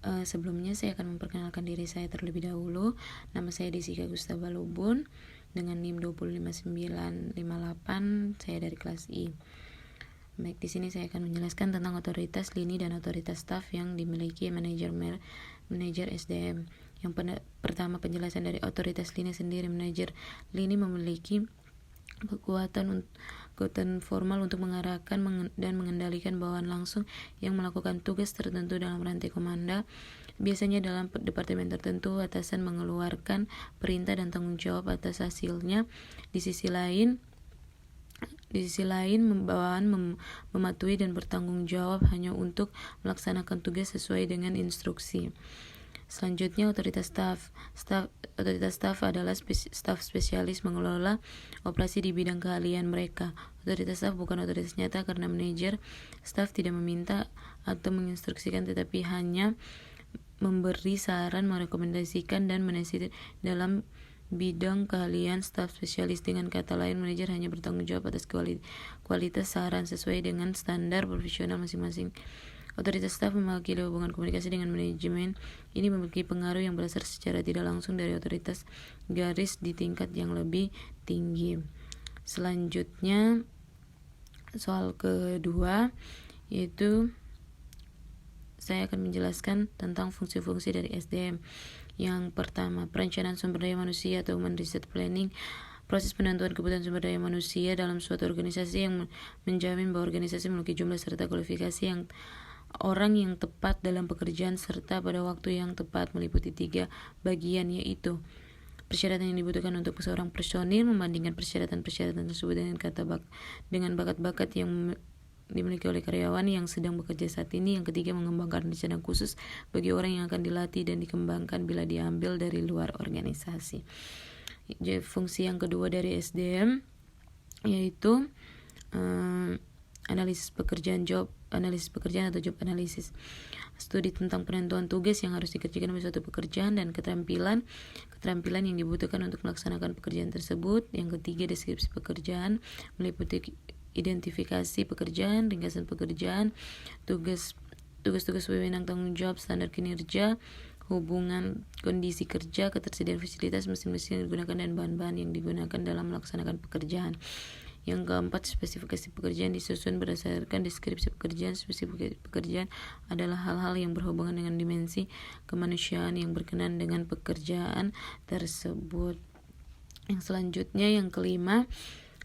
Sebelumnya saya akan memperkenalkan diri saya terlebih dahulu. Nama saya Desika Gustava Lubun dengan NIM 25958. Saya dari kelas I. Baik, di sini saya akan menjelaskan tentang otoritas lini dan otoritas staf yang dimiliki manajer SDM. Yang pertama, penjelasan dari otoritas lini sendiri. Manajer lini memiliki kekuatan formal untuk mengarahkan dan mengendalikan bawahan langsung yang melakukan tugas tertentu dalam rantai komanda. Biasanya dalam departemen tertentu, atasan mengeluarkan perintah dan tanggung jawab atas hasilnya. Di sisi lain, bawahan mematuhi dan bertanggung jawab hanya untuk melaksanakan tugas sesuai dengan instruksi. Selanjutnya, otoritas staf. Otoritas staf adalah staf spesialis mengelola operasi di bidang keahlian mereka. Otoritas staf bukan otoritas nyata karena manajer staf tidak meminta atau menginstruksikan, tetapi hanya memberi saran, merekomendasikan, dan menasihat dalam bidang keahlian staf spesialis. Dengan kata lain, manajer hanya bertanggung jawab atas kualitas saran sesuai dengan standar profesional masing-masing. Otoritas staf mewakili hubungan komunikasi dengan manajemen. Ini memiliki pengaruh yang berasal secara tidak langsung dari otoritas garis di tingkat yang lebih tinggi. Selanjutnya, soal kedua, yaitu saya akan menjelaskan tentang fungsi-fungsi dari SDM. Yang pertama, perencanaan sumber daya manusia atau Human Resource Planning. Proses penentuan kebutuhan sumber daya manusia dalam suatu organisasi yang menjamin bahwa organisasi memiliki jumlah serta kualifikasi orang yang tepat dalam pekerjaan serta pada waktu yang tepat, meliputi 3 bagian, yaitu persyaratan yang dibutuhkan untuk seorang personil, membandingkan persyaratan tersebut dengan bakat-bakat yang dimiliki oleh karyawan yang sedang bekerja saat ini. Yang ketiga, mengembangkan rencana khusus bagi orang yang akan dilatih dan dikembangkan bila diambil dari luar organisasi. Jadi, fungsi yang kedua dari SDM yaitu analisis pekerjaan atau job analysis. Studi tentang penentuan tugas yang harus dikerjakan pada suatu pekerjaan dan keterampilan yang dibutuhkan untuk melaksanakan pekerjaan tersebut. Yang ketiga, deskripsi pekerjaan meliputi identifikasi pekerjaan, ringkasan pekerjaan, tugas-tugas wewenang tanggung jawab, standar kinerja, hubungan kondisi kerja, ketersediaan fasilitas, mesin-mesin yang digunakan, dan bahan-bahan yang digunakan dalam melaksanakan pekerjaan. Yang keempat, spesifikasi pekerjaan disusun berdasarkan deskripsi pekerjaan. Spesifikasi pekerjaan adalah hal-hal yang berhubungan dengan dimensi kemanusiaan yang berkenaan dengan pekerjaan tersebut. Yang selanjutnya, yang kelima,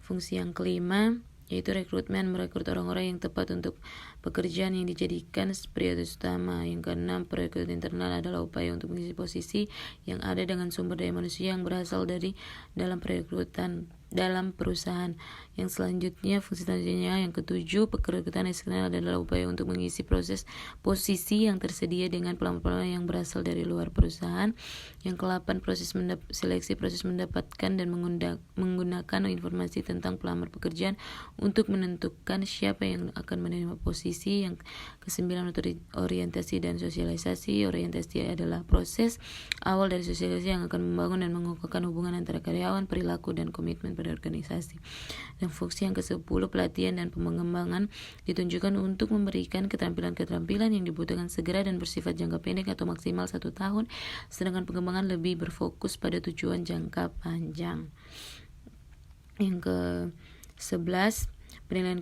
fungsi yang kelima yaitu rekrutmen, merekrut orang-orang yang tepat untuk pekerjaan yang dijadikan prioritas utama. Yang keenam, perekrutan internal adalah upaya untuk mengisi posisi yang ada dengan sumber daya manusia yang berasal dari dalam perekrutan dalam perusahaan. Yang selanjutnya, fungsi selanjutnya yang ketujuh, perekrutan eksternal adalah upaya untuk mengisi posisi yang tersedia dengan pelamar-pelamar yang berasal dari luar perusahaan. Yang ke-8, proses mendapatkan dan menggunakan informasi tentang pelamar pekerjaan untuk menentukan siapa yang akan menerima posisi. Yang ke-9, orientasi dan sosialisasi. Orientasi adalah proses awal dari sosialisasi yang akan membangun dan mengukuhkan hubungan antara karyawan, perilaku, dan komitmen pada organisasi. Dan fungsi yang ke-10, pelatihan dan pengembangan ditunjukkan untuk memberikan keterampilan-keterampilan yang dibutuhkan segera dan bersifat jangka pendek atau maksimal 1 tahun, sedangkan pengembangan lebih berfokus pada tujuan jangka panjang. Yang ke-11, penilaian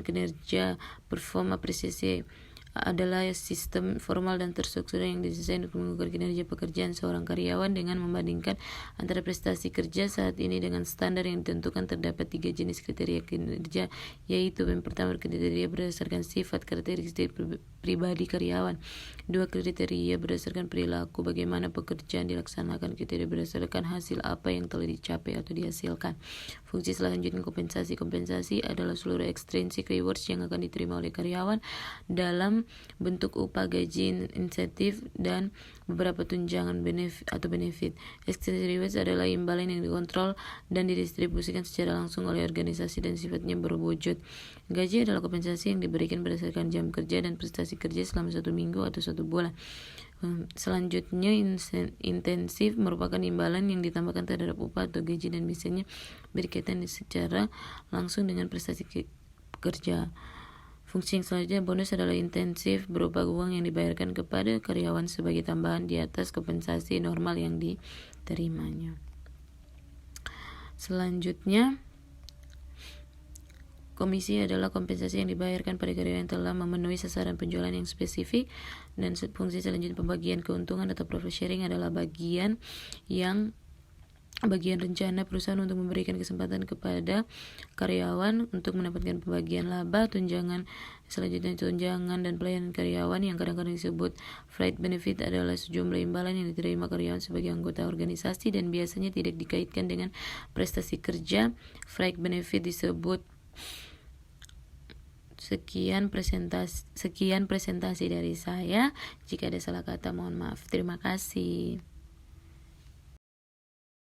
kinerja perform apresiasi adalah sistem formal dan terstruktur yang didesain untuk mengukur kinerja pekerjaan seorang karyawan dengan membandingkan antara prestasi kerja saat ini dengan standar yang ditentukan. Terdapat 3 jenis kriteria kinerja, yaitu yang pertama, kriteria berdasarkan sifat karakteristik pribadi karyawan. 2, kriteria berdasarkan perilaku, bagaimana pekerjaan dilaksanakan. Kriteria berdasarkan hasil apa yang telah dicapai atau dihasilkan. Fungsi selanjutnya, kompensasi adalah seluruh extrinsic rewards yang akan diterima oleh karyawan dalam bentuk upah, gaji, insentif, dan beberapa tunjangan benefit. Extrinsic rewards adalah imbalan yang dikontrol dan didistribusikan secara langsung oleh organisasi dan sifatnya berwujud. Gaji adalah kompensasi yang diberikan berdasarkan jam kerja dan prestasi kerja selama 1 minggu atau 1 bulan. Selanjutnya, intensif merupakan imbalan yang ditambahkan terhadap upah atau gaji dan biasanya berkaitan secara langsung dengan prestasi kerja. Fungsi yang selanjutnya bonus adalah intensif berupa uang yang dibayarkan kepada karyawan sebagai tambahan di atas kompensasi normal yang diterimanya. Selanjutnya, komisi adalah kompensasi yang dibayarkan pada karyawan yang telah memenuhi sasaran penjualan yang spesifik, dan fungsi selanjutnya pembagian keuntungan atau profit sharing adalah bagian rencana perusahaan untuk memberikan kesempatan kepada karyawan untuk mendapatkan pembagian laba. Tunjangan selanjutnya, tunjangan dan pelayanan karyawan yang kadang-kadang disebut freight benefit adalah sejumlah imbalan yang diterima karyawan sebagai anggota organisasi dan biasanya tidak dikaitkan dengan prestasi kerja. Freight benefit disebut. Sekian presentasi dari saya. Jika ada salah kata mohon maaf. Terima kasih.